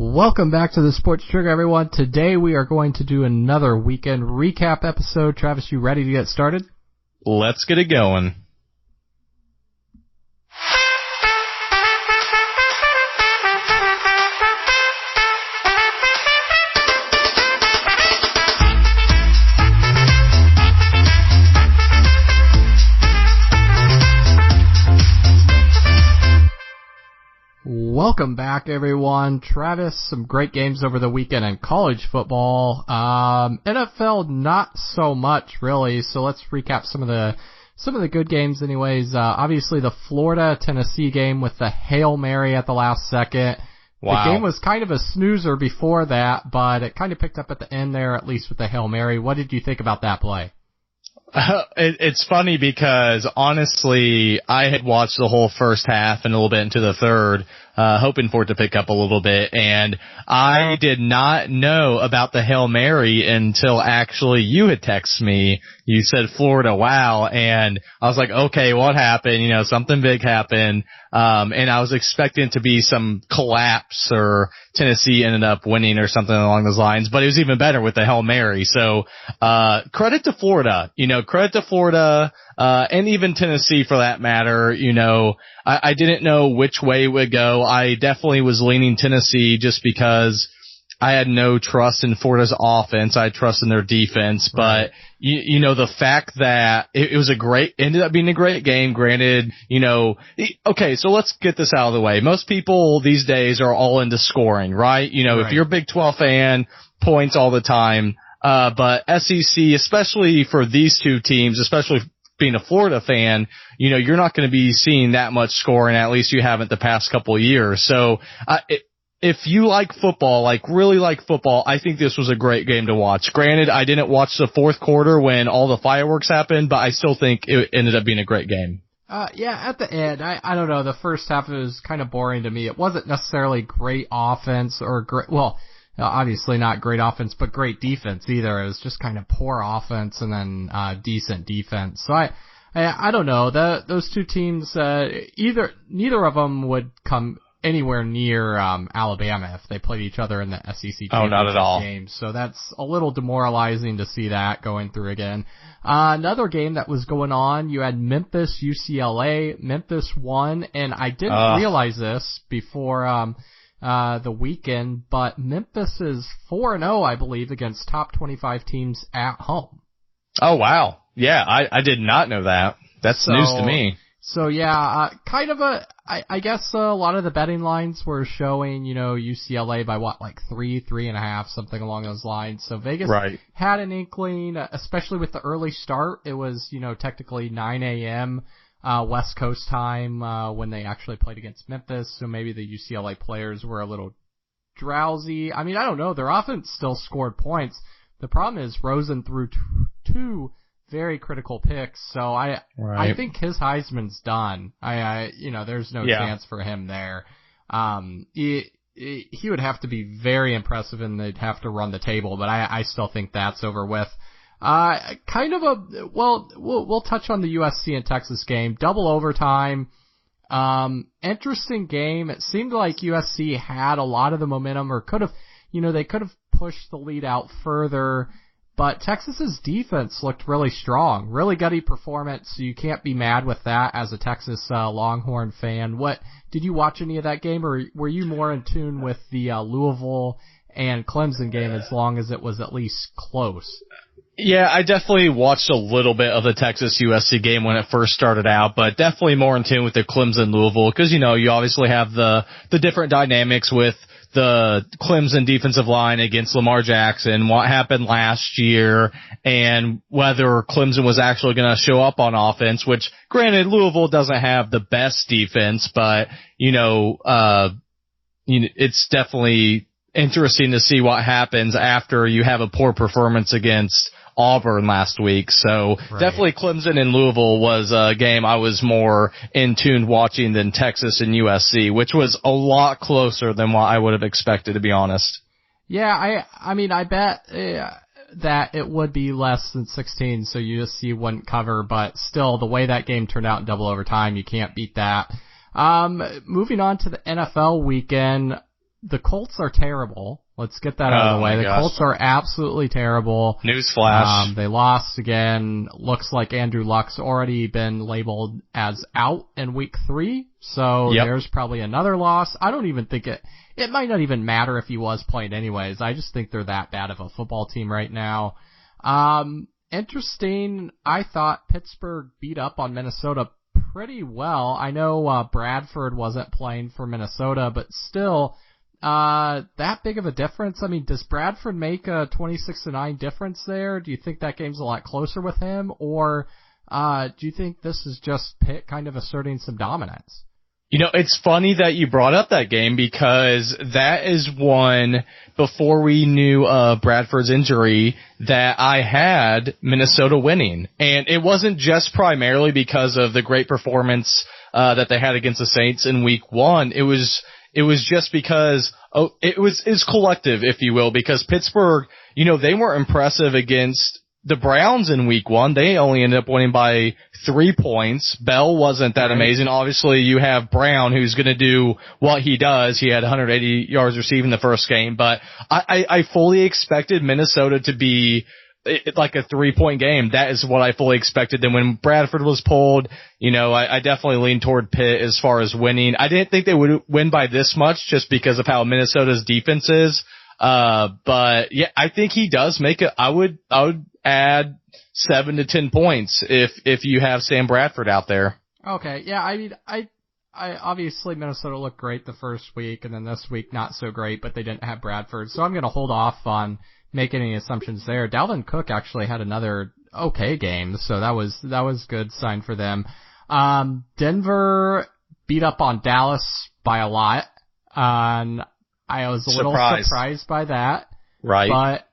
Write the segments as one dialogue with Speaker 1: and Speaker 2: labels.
Speaker 1: Welcome back to the Sports Trigger, everyone. Today we are going to do another weekend recap episode. Travis, you ready to get started?
Speaker 2: Let's get it going.
Speaker 1: Welcome back, everyone. Travis, some great games over the weekend in college football. NFL, not so much, really. So let's recap some of the good games anyways. Obviously the Florida-Tennessee game with the Hail Mary at the last second.
Speaker 2: Wow.
Speaker 1: The game was kind of a snoozer before that, but it kind of picked up at the end there, at least with the Hail Mary. What did you think about that play?
Speaker 2: It's funny because, honestly, I had watched the whole first half and a little bit into the third, hoping for it to pick up a little bit, and I did not know about the Hail Mary until actually you had texted me. You said Florida, wow, and I was like, okay, what happened? You know, something big happened, and I was expecting it to be some collapse or Tennessee ended up winning or something along those lines, but it was even better with the Hail Mary. So, credit to Florida, and even Tennessee for that matter. You know, I didn't know which way it would go. I definitely was leaning Tennessee just because I had no trust in Florida's offense. I had trust in their defense, but
Speaker 1: Right.
Speaker 2: you know, the fact that it was ended up being a great game, granted, you know, okay, so let's get this out of the way. Most people these days are all into scoring, right? You know,
Speaker 1: Right.
Speaker 2: If you're a Big 12 fan, points all the time. But SEC, especially for these two teams, especially being a Florida fan, you know, you're not going to be seeing that much scoring, at least you haven't the past couple of years. So, if you like football, really like football, I think this was a great game to watch. Granted, I didn't watch the fourth quarter when all the fireworks happened, but I still think it ended up being a great game.
Speaker 1: Yeah, at the end, I don't know, the first half was kind of boring to me. It wasn't necessarily great offense or obviously not great offense, but great defense either. It was just kind of poor offense and then decent defense. So I don't know. Those two teams, neither of them would come anywhere near Alabama if they played each other in the SEC
Speaker 2: Oh, not at all.
Speaker 1: games. So that's a little demoralizing to see that going through again. Another game that was going on, you had Memphis, UCLA. Memphis won, and I didn't realize this before the weekend, but Memphis is 4-0, I believe, against top 25 teams at home.
Speaker 2: Oh, wow. Yeah, I did not know that. That's news to me.
Speaker 1: So yeah, I guess a lot of the betting lines were showing, you know, UCLA by like 3.5, something along those lines. So Vegas had an inkling, especially with the early start. It was, you know, technically 9 a.m. West Coast time, when they actually played against Memphis. So maybe the UCLA players were a little drowsy. I mean, I don't know. Their offense still scored points. The problem is Rosen threw two very critical picks. So I think his Heisman's done. There's no chance for him there. He would have to be very impressive and they'd have to run the table, but I still think that's over with. We'll touch on the USC and Texas game. Double overtime. Interesting game. It seemed like USC had a lot of the momentum or they could have pushed the lead out further, but Texas's defense looked really strong. Really gutty performance, so you can't be mad with that as a Texas Longhorn fan. Did you watch any of that game, or were you more in tune with the Louisville and Clemson game as long as it was at least close?
Speaker 2: Yeah, I definitely watched a little bit of the Texas USC game when it first started out, but definitely more in tune with the Clemson Louisville because, you know, you obviously have the different dynamics with the Clemson defensive line against Lamar Jackson, what happened last year, and whether Clemson was actually going to show up on offense, which granted Louisville doesn't have the best defense, but, it's definitely interesting to see what happens after you have a poor performance against Auburn last week. So definitely Clemson and Louisville was a game I was more in tune watching than Texas and USC, which was a lot closer than what I would have expected, to be honest.
Speaker 1: Yeah, I mean, I bet that it would be less than 16, so USC wouldn't cover, but still, the way that game turned out in double overtime, you can't beat that. Moving on to the NFL weekend, the Colts are terrible. Let's get that out of the way. The Colts are absolutely terrible.
Speaker 2: Newsflash.
Speaker 1: They lost again. Looks like Andrew Luck's already been labeled as out in week 3. So there's probably another loss. I don't even think it might not even matter if he was playing anyways. I just think they're that bad of a football team right now. Interesting. I thought Pittsburgh beat up on Minnesota pretty well. I know, Bradford wasn't playing for Minnesota, but still, that big of a difference? I mean, does Bradford make a 26-9 difference there? Do you think that game's a lot closer with him? Or, do you think this is just Pitt kind of asserting some dominance?
Speaker 2: You know, it's funny that you brought up that game because that is one, before we knew Bradford's injury, that I had Minnesota winning. And it wasn't just primarily because of the great performance that they had against the Saints in week 1. It was just because it was collective, if you will, because Pittsburgh, you know, they weren't impressive against the Browns in week 1. They only ended up winning by 3 points. Bell wasn't that amazing. Obviously, you have Brown, who's going to do what he does. He had 180 yards receiving the first game, but I fully expected Minnesota to be like a 3-point game. That is what I fully expected. Then when Bradford was pulled, you know, I definitely leaned toward Pitt as far as winning. I didn't think they would win by this much just because of how Minnesota's defense is. But yeah, I think he does make it. I would add 7 to 10 points if you have Sam Bradford out there.
Speaker 1: Okay. Yeah. I mean, I obviously Minnesota looked great the first week and then this week not so great, but they didn't have Bradford. So I'm going to hold off on making any assumptions there. Dalvin Cook actually had another okay game. So that was good sign for them. Denver beat up on Dallas by a lot. I was a little surprised by that.
Speaker 2: Right.
Speaker 1: But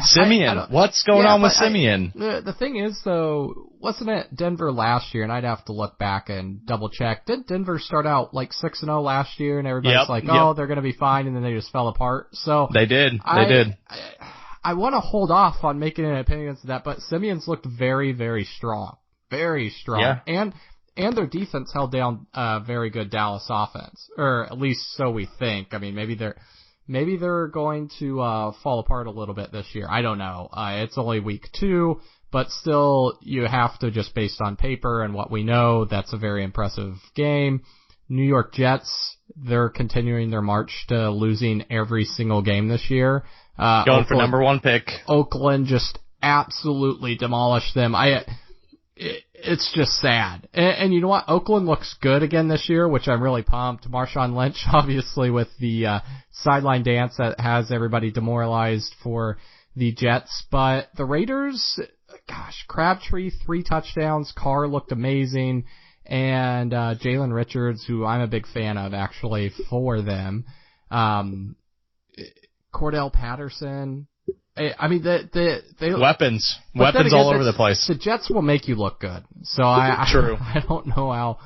Speaker 2: Simeon, what's going on with Simeon?
Speaker 1: The thing is, though, wasn't it Denver last year? And I'd have to look back and double check. Didn't Denver start out like 6-0 last year? And everybody's they're going to be fine. And then they just fell apart. So
Speaker 2: they did.
Speaker 1: I want to hold off on making an opinion against that. But Simeon's looked very, very strong. Very strong. Yeah. And their defense held down a very good Dallas offense, or at least so we think. I mean, maybe they're going to fall apart a little bit this year. I don't know. It's only week 2, but still, you have to just based on paper and what we know, that's a very impressive game. New York Jets, they're continuing their march to losing every single game this year.
Speaker 2: Going for number 1 pick.
Speaker 1: Oakland just absolutely demolished them. It's just sad. And you know what? Oakland looks good again this year, which I'm really pumped. Marshawn Lynch, obviously, with the sideline dance that has everybody demoralized for the Jets. But the Raiders, gosh, Crabtree, 3 touchdowns. Carr looked amazing. And Jalen Richards, who I'm a big fan of, actually, for them. Cordell Patterson. I mean, they
Speaker 2: weapons all over the place.
Speaker 1: The Jets will make you look good. So I don't know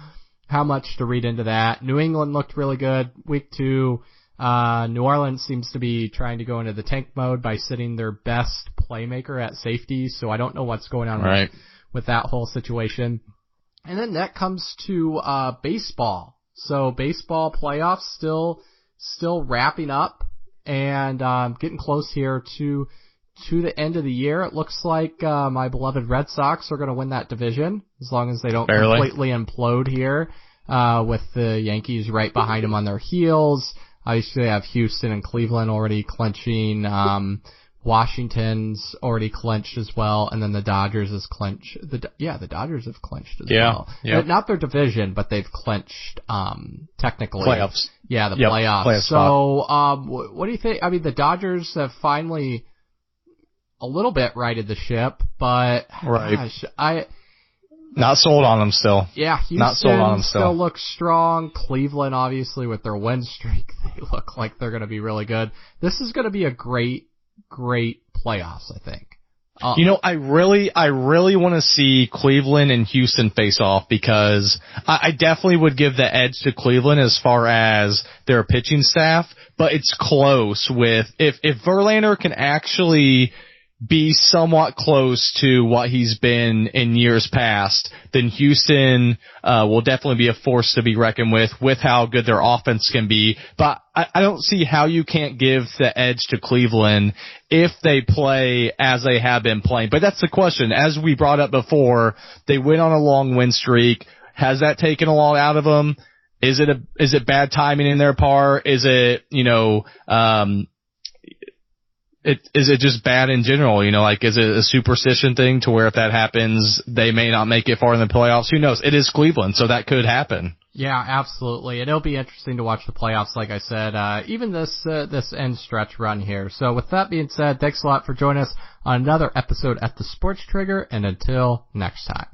Speaker 1: how much to read into that. New England looked really good. Week 2, New Orleans seems to be trying to go into the tank mode by sitting their best playmaker at safety. So I don't know what's going on with that whole situation. And then that comes to baseball. So baseball playoffs still wrapping up. And getting close here to the end of the year. It looks like my beloved Red Sox are going to win that division as long as they don't completely implode here with the Yankees right behind them on their heels. Obviously, I have Houston and Cleveland already clinching. Washington's already clinched as well, and then the Dodgers is clinched. The Dodgers have clinched as well. Yeah. Not their division, but they've clinched technically.
Speaker 2: Playoffs.
Speaker 1: Yeah, the playoffs.
Speaker 2: Playoff
Speaker 1: so, what do you think? I mean, the Dodgers have finally a little bit righted the ship, but gosh,
Speaker 2: not sold on them still.
Speaker 1: Yeah, Houston
Speaker 2: not sold on them
Speaker 1: still looks strong. Cleveland, obviously, with their win streak, they look like they're going to be really good. This is going to be a great playoffs, I think.
Speaker 2: You know, I really want to see Cleveland and Houston face off because I definitely would give the edge to Cleveland as far as their pitching staff, but it's close with if Verlander can actually be somewhat close to what he's been in years past, then Houston will definitely be a force to be reckoned with how good their offense can be. But I don't see how you can't give the edge to Cleveland if they play as they have been playing. But that's the question. As we brought up before, they went on a long win streak. Has that taken a lot out of them? Is it bad timing in their part? Is it, is it just bad in general? Like, is it a superstition thing to where if that happens, they may not make it far in the playoffs? Who knows? It is Cleveland, so that could happen.
Speaker 1: Yeah, absolutely. It'll be interesting to watch the playoffs, like I said, even this end stretch run here. So with that being said, thanks a lot for joining us on another episode at the Sports Trigger, and until next time.